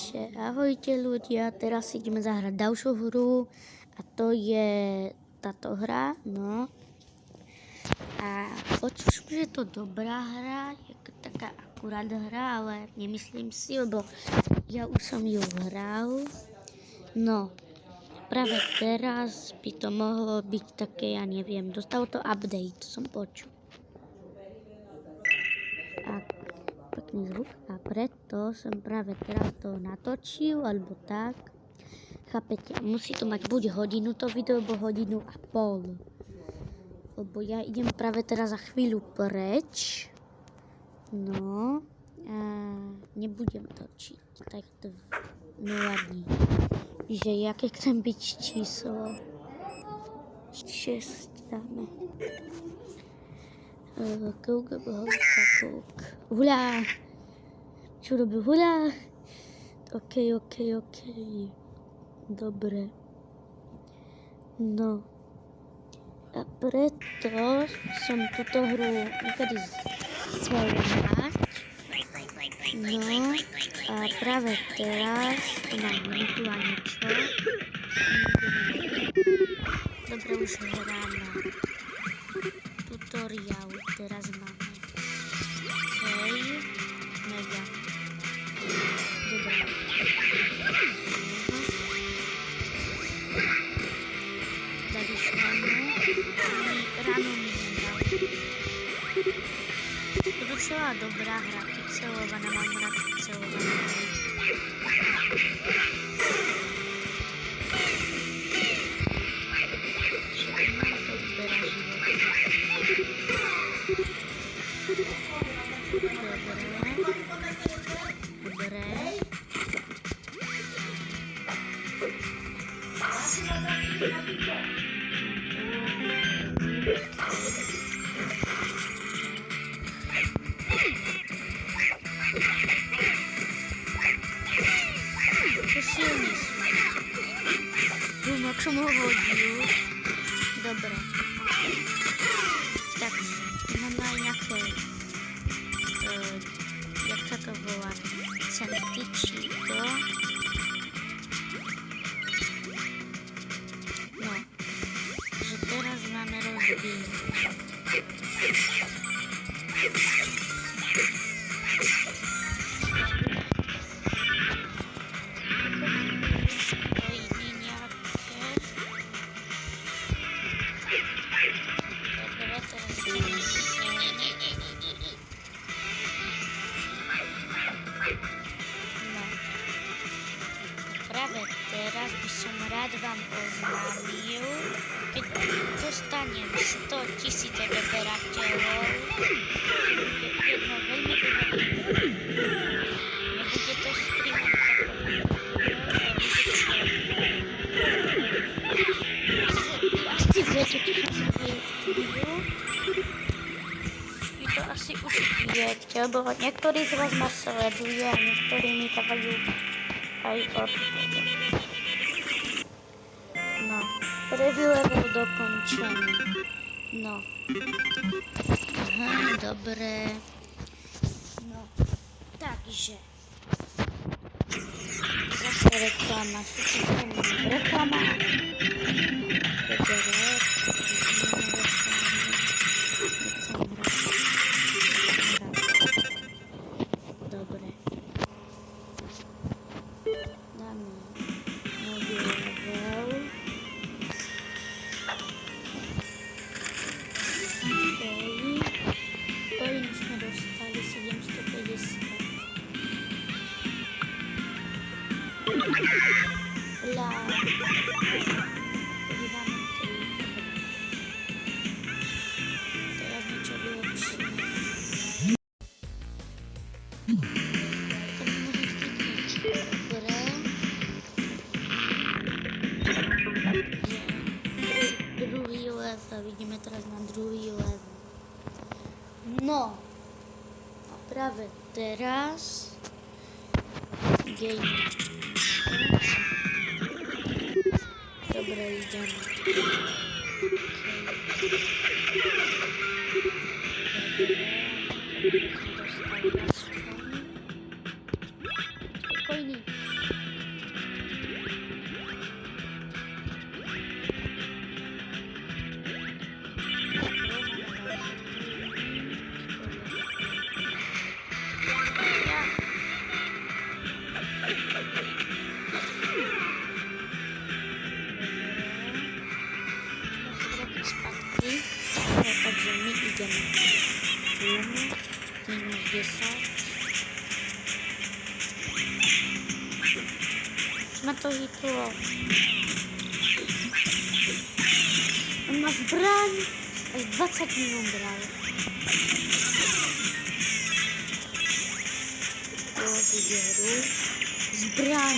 Takže ahojte ľudia, teraz ideme zahrať ďalšiu hru a to je táto hra, no. A počuš, že je to dobrá hra, je taká akurát hra, ale nemyslím si, lebo ja už som ju hral. No, práve teraz by to mohlo byť také, ja neviem, dostalo to update, som počul. A pekný zvuk a preto som práve teraz to natočil, alebo tak. Chápete, musí to mať buď hodinu to video, alebo hodinu a pol. Lebo ja idem práve teraz za chvíľu preč. No a nebudem točiť tak 0 dní. Že jaké chcem byť číslo 6 dáme. Kouk. Hula! Čo robí hula? OK. Dobre. No. A preto som túto hru niekedy chcel hrať. No. A práve teraz to mám minutu a niečo. Dobre, už hráme. Tutoriál teraz máme. Hej, mega. Dobre. Dali sme mu. Ráno mi nedal. To docela dobrá hra, pixelovaná, mám rád pixelovaná. Silní sú. Jak som ho hodil. Dobre. Takže, tu máme aj nejaké, jak sa to volá, centy, či to. No, že teraz máme rozbíjať. Práve teraz by som rád vám oznámil, keď dostanem 100 000 odberateľov, jedno veľmi nebude to streamom asi viete, čo sa dejú. Vy to asi už viete, lebo niektorí z vás ma sleduje a niektorí mi dávajú aj odpovede. No, prvý level dokončený. No. Aha, dobre. No, takže. Zase reklama. Reklama. Dobre. Dáme nový level. Koľko sme dostali? 750. Teraz niečo vylepšíme. Druhý level, vidíme teraz na druhý level. No, a práve teraz game. Dobre, ideme. Spokojný. Minus 10. Už ma to hitlo. On má zbraň. Až 20 minút bral. To bude hru. Zbraň.